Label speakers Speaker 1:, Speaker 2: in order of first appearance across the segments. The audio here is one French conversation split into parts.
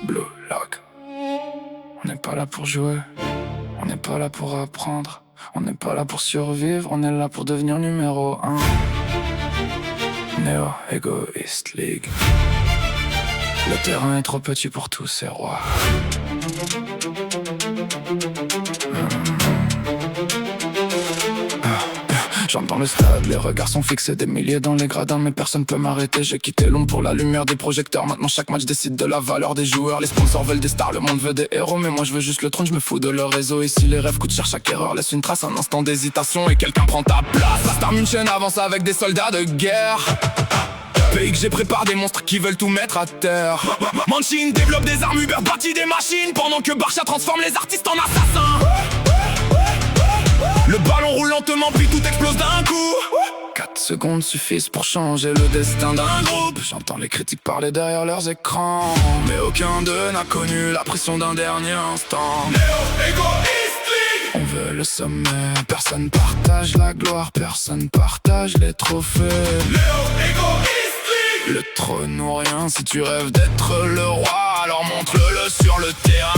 Speaker 1: Blue Lock. On n'est pas là pour jouer, on n'est pas là pour apprendre, on n'est pas là pour survivre, on est là pour devenir numéro 1. Neo Egoist League. Le terrain est trop petit pour tous ces rois. J'entre dans le stade, les regards sont fixés, des milliers dans les gradins, mais personne peut m'arrêter. J'ai quitté l'ombre pour la lumière des projecteurs. Maintenant chaque match décide de la valeur des joueurs. Les sponsors veulent des stars, le monde veut des héros, mais moi je veux juste le trône, je me fous de leur réseau. Ici les rêves coûtent cher, chaque erreur laisse une trace, un instant d'hésitation et quelqu'un prend ta place. La Star München avance avec des soldats de guerre. Pays que j'ai prépare des monstres qui veulent tout mettre à terre. Manchin développe des armes, Uber bâtit des machines, pendant que Barça transforme les artistes en assassins. Le ballon roule lentement puis tout explose d'un coup. 4 secondes suffisent pour changer le destin d'un groupe. J'entends les critiques parler derrière leurs écrans, mais aucun d'eux n'a connu la pression d'un dernier instant. Neo Egoist League. On veut le sommet, personne partage la gloire, personne partage les trophées. Neo Egoist League. Le trône ou rien, si tu rêves d'être le roi, alors montre-le sur le terrain.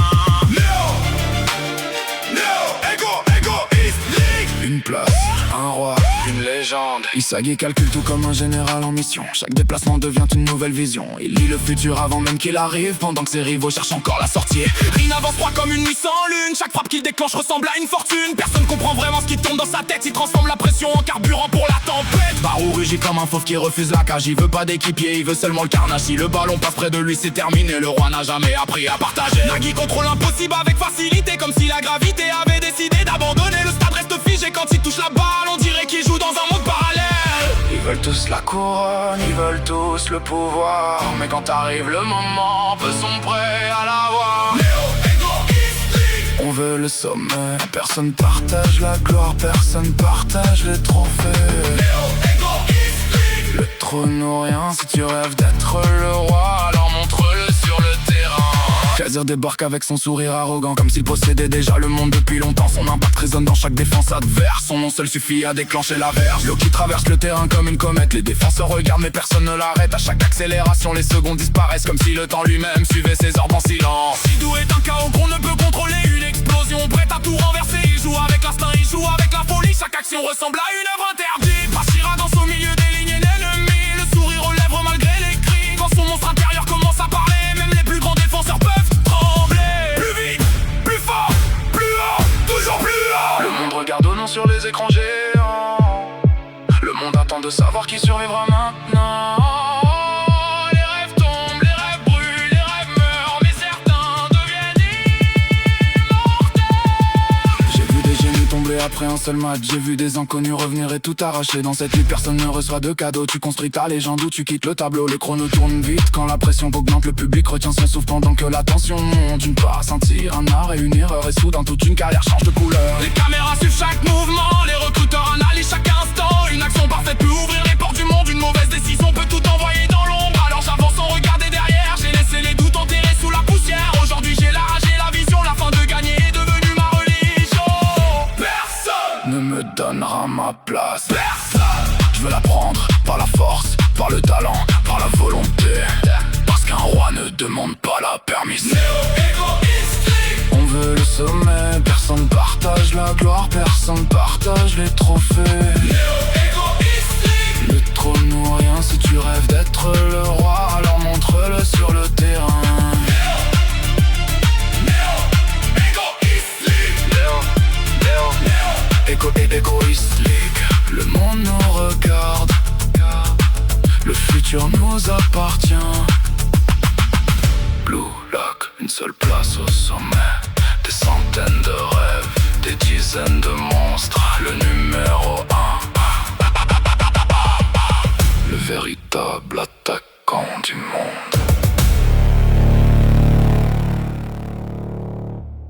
Speaker 1: Une place, un roi, une légende. Isagi calcule tout comme un général en mission. Chaque déplacement devient une nouvelle vision. Il lit le futur avant même qu'il arrive, pendant que ses rivaux cherchent encore la sortie. Rin avance froid comme une nuit sans lune. Chaque frappe qu'il déclenche ressemble à une fortune. Personne comprend vraiment ce qui tourne dans sa tête. Il transforme la pression en carburant pour la tempête. Barou rugit comme un fauve qui refuse la cage. Il veut pas d'équipier, il veut seulement le carnage. Si le ballon passe près de lui, c'est terminé. Le roi n'a jamais appris à partager. Nagui contrôle l'impossible avec facilité, comme si la gravité avait décidé d'abandonner. Le stade reste figé quand il touche la balle, on dirait qu'il joue dans un monde parallèle. Ils veulent tous la couronne, ils veulent tous le pouvoir, mais quand arrive le moment, peu sont prêts à l'avoir. On veut le sommet, personne partage la gloire, personne partage les trophées. Le trône ou rien, si tu rêves d'être le roi, alors montre-le sur le terrain. Khazir débarque avec son sourire arrogant, comme s'il possédait déjà le monde depuis longtemps. Son impact résonne dans chaque défense adverse, son nom seul suffit à déclencher la verge. L'eau qui traverse le terrain comme une comète, les défenseurs regardent mais personne ne l'arrête. À chaque accélération les secondes disparaissent, comme si le temps lui-même suivait ses ordres en silence. Sidou est un chaos qu'on ne peut contrôler, une explosion prête à tout renverser. Il joue avec l'instinct, il joue avec la folie, chaque action ressemble à une œuvre interdite. Bashira danse au milieu des lignes ennemies, le sourire aux lèvres malgré les cris. Quand son monstre intérieur commence à parler, même les plus grands défenseurs peuvent regarde au nom sur les écrans géants. Le monde attend de savoir qui survivra maintenant. Les rêves tombent, les rêves brûlent, les rêves meurent, mais certains deviennent immortels. J'ai vu des génies tomber après un seul match. J'ai vu des inconnus revenir et tout arracher. Dans cette vie personne ne reçoit de cadeaux. Tu construis ta légende ou tu quittes le tableau. Le chrono tourne vite quand la pression augmente. Le public retient son souffle pendant que la tension monte. Une passe, un tir, un arrêt, une erreur, et soudain toute une carrière change de couleur. Les caméras suivent chaque mouvement, les recruteurs analysent chaque instant. Une action parfaite peut ouvrir les portes du monde. Une mauvaise décision peut tout envoyer dans l'ombre. Alors j'avance sans regarder derrière. J'ai laissé les doutes enterrés sous la poussière. Aujourd'hui j'ai la rage et la vision. La fin de gagner est devenue ma religion. Personne ne me donnera ma place. Personne. Je veux la prendre par la force, par le talent, par la volonté. Parce qu'un roi ne demande pas la permission. On veut le sommet, personne partage la gloire, personne partage les trophées. Le trône ou rien, si tu rêves d'être le roi, alors montre-le sur le terrain. Egoist League. Le monde nous regarde, le futur nous appartient. Blue Lock, une seule place au sommet. Des centaines de rêves, des dizaines de monstres. Le numéro 1, le véritable